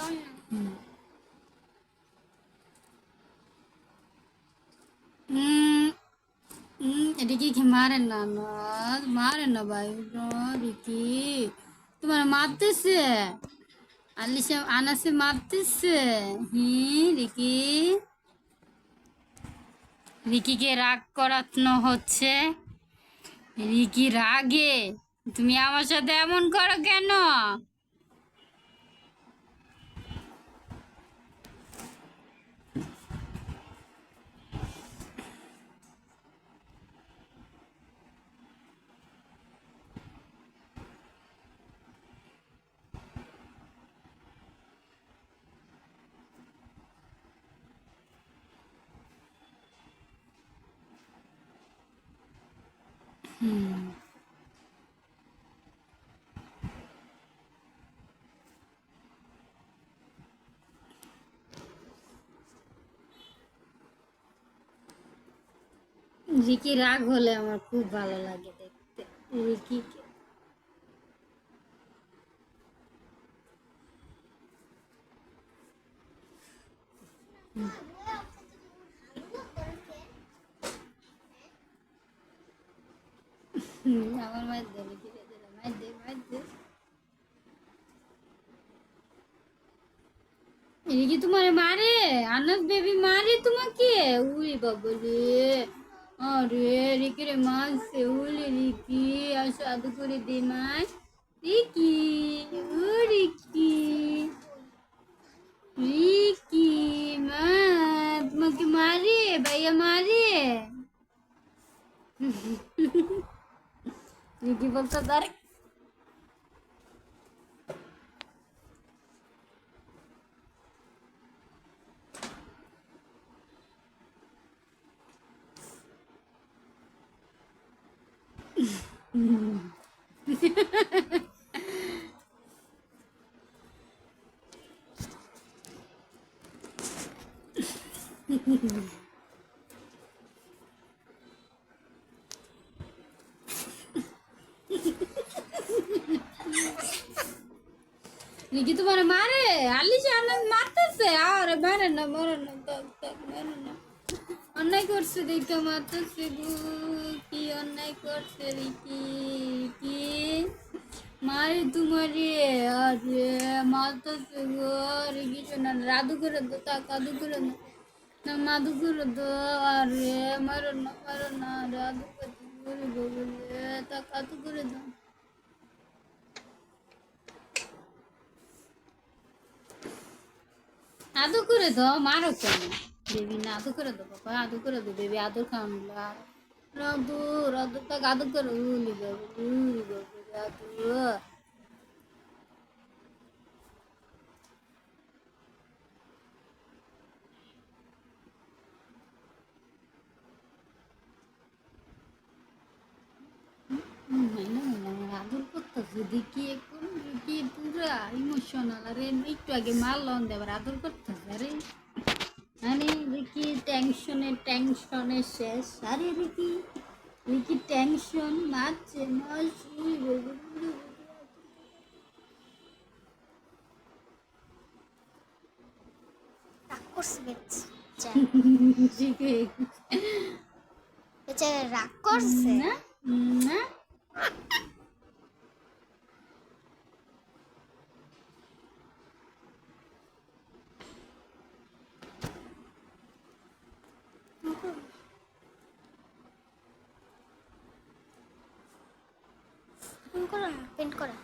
হুম। হুম, Ricky কি মারেন না না, মারেন না ভাই, রিকি তোমার মারতেছে, আলিশা আনাসে মারতেছে। রিকি, রিকিকে রাগ করানো হচ্ছে। রিকি রাগে, তুমি আমার সাথে এমন করো কেন? হুম। রিকি রাগ হলে আমার খুব ভালো লাগে দেখতে। রিকিকে আমার মায়ের দে, রিকিকে দে, মায়ের দে, মায়ের দে। রিকি তোমার মারে, আনাস বেবি মারে তোমাকে? উড়ি বাবলে, আরে রিকি রে মারছে, উলি রিকি আর সাধু করে দে মায়। রিকি, ও রিকি, রিকি মা তোমাকে মারে, ভাইয়া মারে। রিকি বলতো তার রিকি তোমার মারে, আলিশা আনাস মারতেছে। আরে মারে না, মারে না, থাক থাক, মারে না। অন্যায় করছে দেখে মারতেছে গো। কি অন্যায় করছে রিকি? রিকি মারে তোমারে, আরে মারতেছে গো। রিকি শোনা, রাধু করে দো, তা কাদু করে দো না, মাদু করে দো। আরে মারো না, মারো না, রাধু করে দো বলে, তা কাদু করে দাও। আদু করে দাও, মারো কেন? বেবি না, আদু করে দাও বাবা, আদু করে দাও বেবি, আদর খাওয়া। রাধু, রাধু তাক আদু করে, উলি বাবু, উলি বাবু, রাধু। মাইনা মাইনা আমার আদর করতেছে দেখি, এখন দেখি পুরা ইমোশনাল। আরে একটু আগে মারলাম, দেবার আদর করতেছে। আরে আরে দেখি টেনশনে টেনশনে শেষ। আরে দেখি দেখি টেনশন মারছে, মারছি রাগ করছে শিখে বেচারা রাগ করছে। না না। করো না, পেন্ট করো।